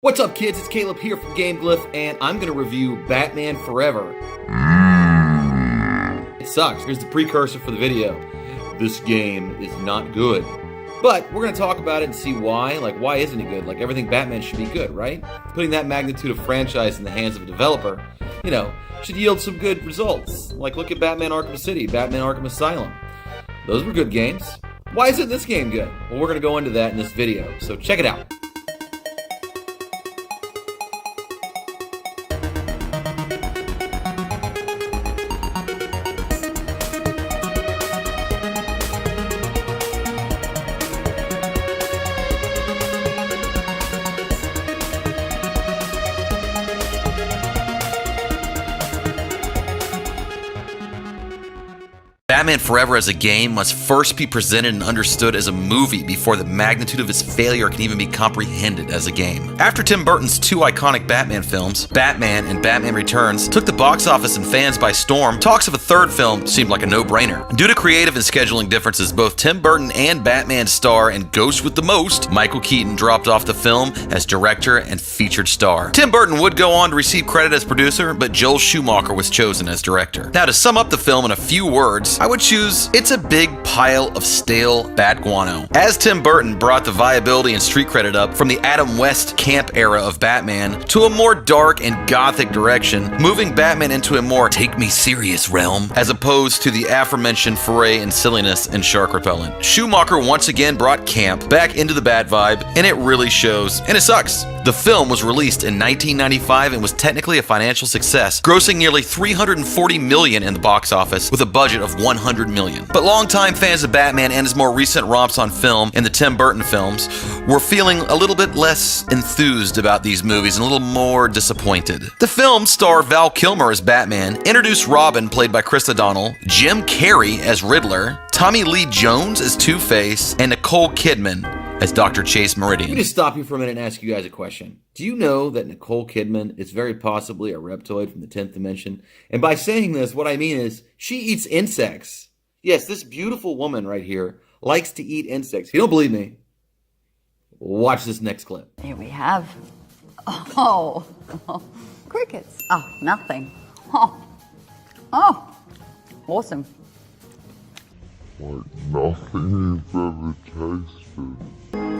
What's up, kids? It's Caleb here from Glyph, and I'm going to review Batman Forever. It sucks. Here's the precursor for the video. This game is not good. But we're going to talk about it and see why. Like, why isn't it good? Like, everything Batman should be good, right? Putting that magnitude of franchise in the hands of a developer, should yield some good results. Like, look at Batman Arkham City, Batman Arkham Asylum. Those were good games. Why isn't this game good? Well, we're going to go into that in this video, so check it out. Batman Forever as a game must first be presented and understood as a movie before the magnitude of its failure can even be comprehended as a game. After Tim Burton's two iconic Batman films, Batman and Batman Returns, took the box office and fans by storm, talks of a third film seemed like a no-brainer. Due to creative and scheduling differences, both Tim Burton and Batman star and Ghost with the Most, Michael Keaton dropped off the film as director and featured star. Tim Burton would go on to receive credit as producer, but Joel Schumacher was chosen as director. Now, to sum up the film in a few words, I would choose it's a big pile of stale bat guano. As Tim Burton brought the viability and street credit up from the Adam West camp era of Batman to a more dark and gothic direction, moving Batman into a more take-me-serious realm, as opposed to the aforementioned foray in silliness and shark repellent. Schumacher once again brought camp back into the Bat vibe, and it really shows, and it sucks. The film was released in 1995 and was technically a financial success, grossing nearly $340 million in the box office with a budget of $100 million. But longtime fans of Batman and his more recent romps on film in the Tim Burton films were feeling a little bit less enthused about these movies and a little more disappointed. The film starred Val Kilmer as Batman, introduced Robin played by Chris O'Donnell, Jim Carrey as Riddler, Tommy Lee Jones as Two-Face, and Nicole Kidman as Dr. Chase Meridian. Let me just stop you for a minute and ask you guys a question. Do you know that Nicole Kidman is very possibly a reptoid from the 10th dimension? And by saying this, what I mean is she eats insects. Yes, this beautiful woman right here likes to eat insects. If you don't believe me, watch this next clip. Here we have, crickets. Oh, nothing. Awesome. Like nothing you've ever tasted.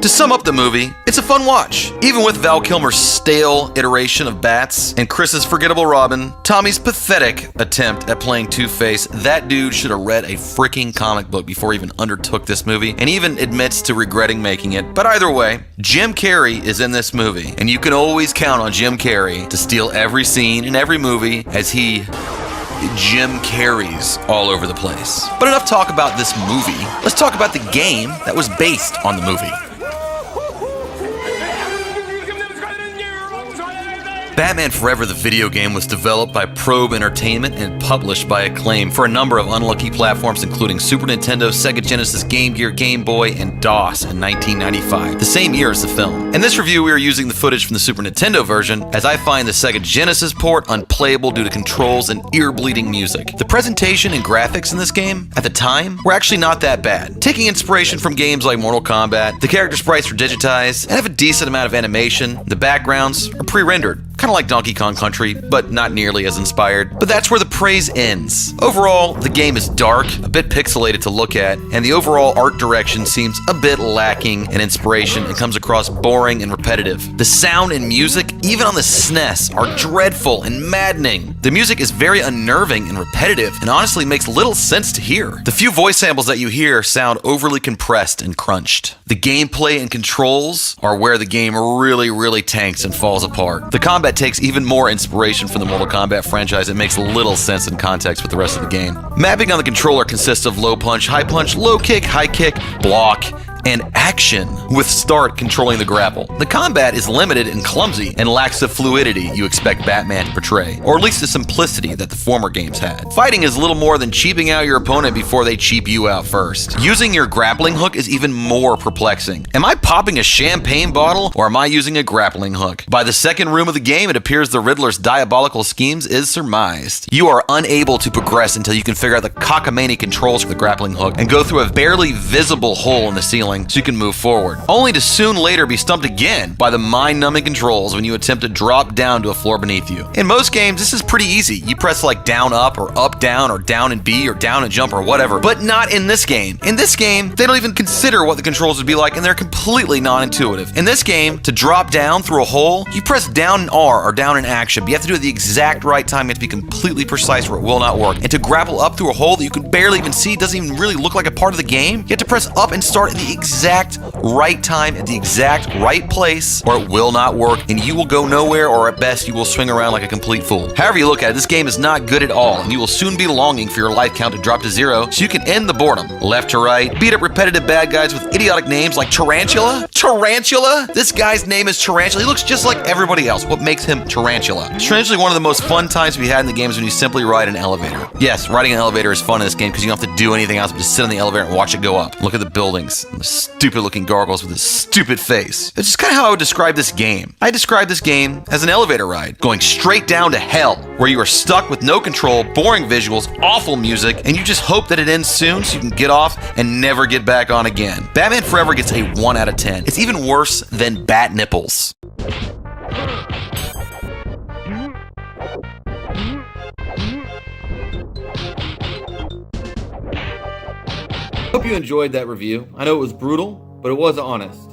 To sum up the movie, it's a fun watch. Even with Val Kilmer's stale iteration of Bats and Chris's forgettable Robin, Tommy's pathetic attempt at playing Two-Face, that dude should have read a freaking comic book before he even undertook this movie, and even admits to regretting making it. But either way, Jim Carrey is in this movie, and you can always count on Jim Carrey to steal every scene in every movie as he Jim Carrey's all over the place. But enough talk about this movie. Let's talk about the game that was based on the movie. Batman Forever, the video game, was developed by Probe Entertainment and published by Acclaim for a number of unlucky platforms, including Super Nintendo, Sega Genesis, Game Gear, Game Boy, and DOS in 1995, the same year as the film. In this review, we are using the footage from the Super Nintendo version, as I find the Sega Genesis port unplayable due to controls and ear-bleeding music. The presentation and graphics in this game, at the time, were actually not that bad. Taking inspiration from games like Mortal Kombat, the character sprites were digitized and have a decent amount of animation. The backgrounds are pre-rendered. Kind of like Donkey Kong Country, but not nearly as inspired. But that's where the praise ends. Overall, the game is dark, a bit pixelated to look at, and the overall art direction seems a bit lacking in inspiration and comes across boring and repetitive. The sound and music, even on the SNES, are dreadful and maddening. The music is very unnerving and repetitive, and honestly makes little sense to hear. The few voice samples that you hear sound overly compressed and crunched. The gameplay and controls are where the game really tanks and falls apart. The combat takes even more inspiration from the Mortal Kombat franchise. It makes little sense in context with the rest of the game. Mapping on the controller consists of low punch, low kick, high kick, block, and action, with start controlling the grapple. The combat is limited and clumsy and lacks the fluidity you expect Batman to portray, or at least the simplicity that the former games had. Fighting is little more than cheaping out your opponent before they cheap you out first. Using your grappling hook is even more perplexing. Am I popping a champagne bottle, or am I using a grappling hook? By the second room of the game, it appears the Riddler's diabolical schemes is surmised. You are unable to progress until you can figure out the cockamamie controls for the grappling hook and go through a barely visible hole in the ceiling going so you can move forward, only to soon later be stumped again by the mind-numbing controls when you attempt to drop down to a floor beneath you. In most games, this is pretty easy. You press like down up or up down or down and B or down and jump or whatever, but not in this game. In this game, they don't even consider what the controls would be like, and they're completely non-intuitive. In this game, to drop down through a hole, you press down in R or down in action, but you have to do it at the exact right time. You have to be completely precise or it will not work. And to grapple up through a hole that you can barely even see, doesn't even really look like a part of the game, you have to press up and start at the exact right time, at the exact right place, or it will not work, and you will go nowhere, or at best, you will swing around like a complete fool. However you look at it, this game is not good at all, and you will soon be longing for your life count to drop to 0 so you can end the boredom. Left to right, beat up repetitive bad guys with idiotic names like Tarantula? Tarantula? This guy's name is Tarantula. He looks just like everybody else. What makes him Tarantula? Strangely, one of the most fun times to be had in the game is when you simply ride an elevator. Yes, riding an elevator is fun in this game because you don't have to do anything else but just sit in the elevator and watch it go up. Look at the buildings and the stupid looking gargoyles with his stupid face. That's just kind of how I would describe this game. I describe this game as an elevator ride, going straight down to hell, where you are stuck with no control, boring visuals, awful music, and you just hope that it ends soon so you can get off and never get back on again. Batman Forever gets a 1 out of 10. It's even worse than Bat Nipples. Hope you enjoyed that review. I know it was brutal, but it was honest.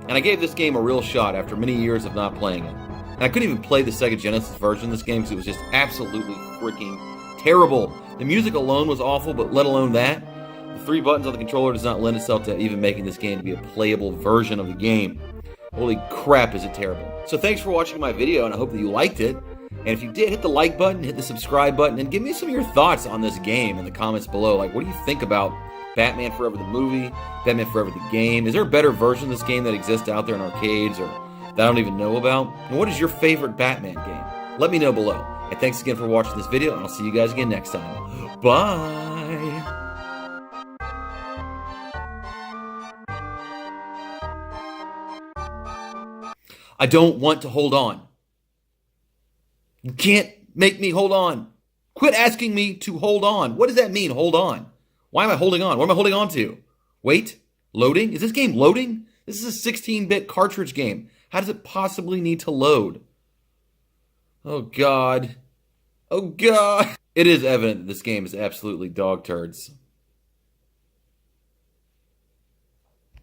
And I gave this game a real shot after many years of not playing it. And I couldn't even play the Sega Genesis version of this game because it was just absolutely freaking terrible. The music alone was awful, but let alone that, the 3 buttons on the controller does not lend itself to even making this game to be a playable version of the game. Holy crap, is it terrible. So thanks for watching my video, and I hope that you liked it. And if you did, hit the like button, hit the subscribe button, and give me some of your thoughts on this game in the comments below. Like, what do you think about Batman Forever the movie, Batman Forever the game? Is there a better version of this game that exists out there in arcades or that I don't even know about? And what is your favorite Batman game? Let me know below. And thanks again for watching this video, and I'll see you guys again next time. Bye! I don't want to hold on. You can't make me hold on. Quit asking me to hold on. What does that mean, hold on? Why am I holding on? What am I holding on to? Wait, loading? Is this game loading? This is a 16-bit cartridge game. How does it possibly need to load? Oh, God. Oh, God. It is evident that this game is absolutely dog turds.